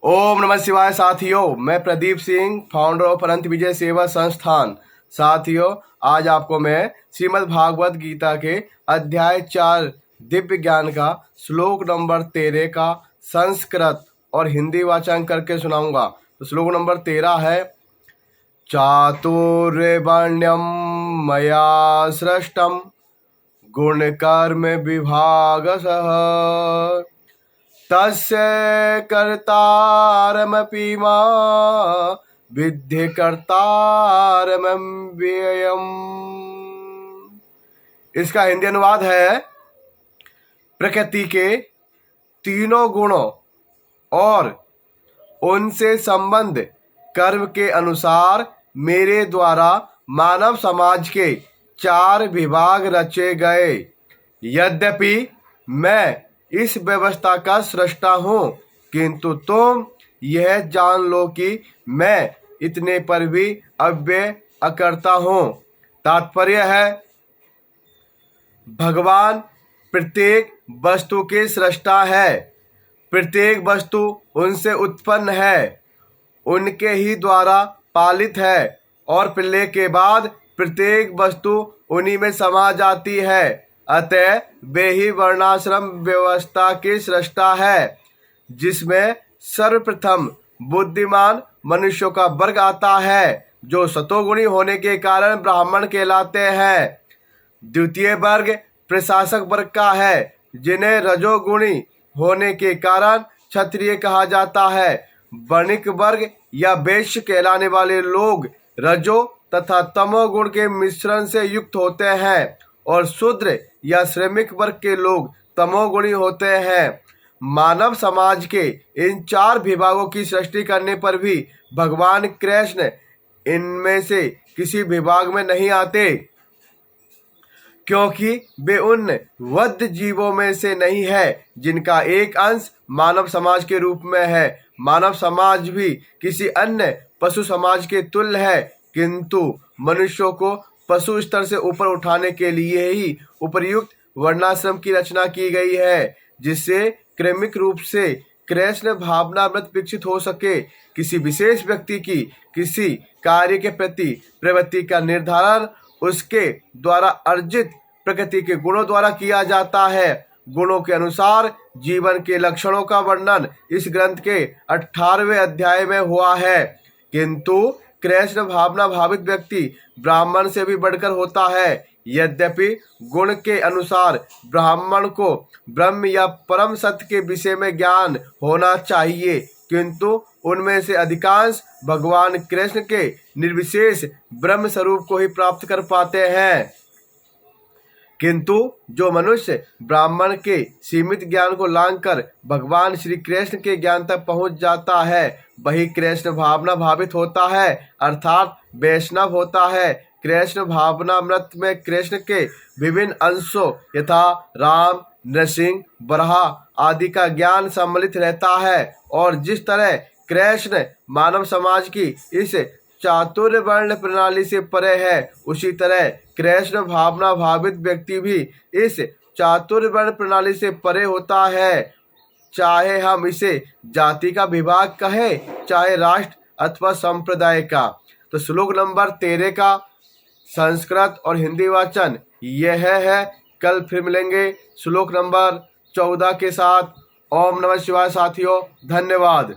ओम नमः शिवाय साथियों, मैं प्रदीप सिंह, फाउंडर ऑफ अनंत विजय सेवा संस्थान। साथियों, आज आपको मैं श्रीमद् भागवत गीता के अध्याय 4 दिव्य ज्ञान का श्लोक नंबर 13 का संस्कृत और हिंदी वाचन करके सुनाऊंगा। तो श्लोक नंबर 13 है, चातुर्वर्ण्यम मया सृष्टम गुण कर्म विभागसः तस्य कर्तारमपि मां विद्धि कर्तारमव्ययम्। इसका हिंदी अनुवाद है, प्रकृति के तीनों गुणों और उनसे संबंध कर्म के अनुसार मेरे द्वारा मानव समाज के 4 विभाग रचे गए। यद्यपि मैं इस व्यवस्था का सृष्टा हूँ, किंतु तुम यह जान लो कि मैं इतने पर भी अव्यय अकर्ता हूँ। तात्पर्य है, भगवान प्रत्येक वस्तु के सृष्टा है। प्रत्येक वस्तु उनसे उत्पन्न है, उनके ही द्वारा पालित है और प्रलय के बाद प्रत्येक वस्तु उन्हीं में समा जाती है। अतः वे ही वर्णाश्रम व्यवस्था के सृष्टा है, जिसमें सर्वप्रथम बुद्धिमान मनुष्यों का वर्ग आता है, जो सतोगुणी होने के कारण ब्राह्मण कहलाते हैं। द्वितीय वर्ग प्रशासक वर्ग का है, जिन्हें रजोगुणी होने के कारण क्षत्रिय कहा जाता है। वणिक वर्ग या वैश्य कहलाने वाले लोग रजो तथा तमोगुण के मिश्रण से युक्त होते हैं, और शूद्र या श्रमिक वर्ग के लोग तमोगुणी होते हैं। मानव समाज के इन 4 विभागों की सृष्टि करने पर भी भगवान कृष्ण इनमें से किसी विभाग में नहीं आते, क्योंकि वे उन वध जीवों में से नहीं है जिनका एक अंश मानव समाज के रूप में है। मानव समाज भी किसी अन्य पशु समाज के तुल्य है, किंतु मनुष्यों को पशु स्तर से ऊपर उठाने के लिए ही उपर्युक्त वर्णाश्रम की रचना की गई है, जिससे क्रमिक रूप से कृष्ण भावनामृत विकसित हो सके। किसी विशेष व्यक्ति की किसी कार्य के प्रति प्रवृत्ति का निर्धारण उसके द्वारा अर्जित प्रकृति के गुणों द्वारा किया जाता है। गुणों के अनुसार जीवन के लक्षणों का वर्णन इस ग्रंथ के 18वें अध्याय में हुआ है, किंतु कृष्ण भावना भावित व्यक्ति ब्राह्मण से भी बढ़कर होता है। यद्यपि गुण के अनुसार ब्राह्मण को ब्रह्म या परम सत्य के विषय में ज्ञान होना चाहिए, किंतु उनमें से अधिकांश भगवान कृष्ण के निर्विशेष ब्रह्म स्वरूप को ही प्राप्त कर पाते हैं। किंतु जो मनुष्य ब्राह्मण के सीमित ज्ञान को लांघकर भगवान श्री कृष्ण के ज्ञान तक पहुंच जाता है, वही कृष्ण भावना भावित होता है, अर्थात वैष्णव होता है। कृष्ण भावनामृत में कृष्ण के विभिन्न अंशों यथा राम, नृसिंह, बराह आदि का ज्ञान सम्मिलित रहता है, और जिस तरह कृष्ण मानव समाज की इस चातुर्वर्ण प्रणाली से परे है, उसी तरह कृष्ण भावना भावित व्यक्ति भी इस चातुर्वर्ण प्रणाली से परे होता है। चाहे हम इसे जाति का विभाग कहें, चाहे राष्ट्र अथवा संप्रदाय का। तो श्लोक नंबर 13 का संस्कृत और हिंदी वाचन यह है। कल फिर मिलेंगे श्लोक नंबर 14 के साथ। ओम नमः शिवाय साथियों, धन्यवाद।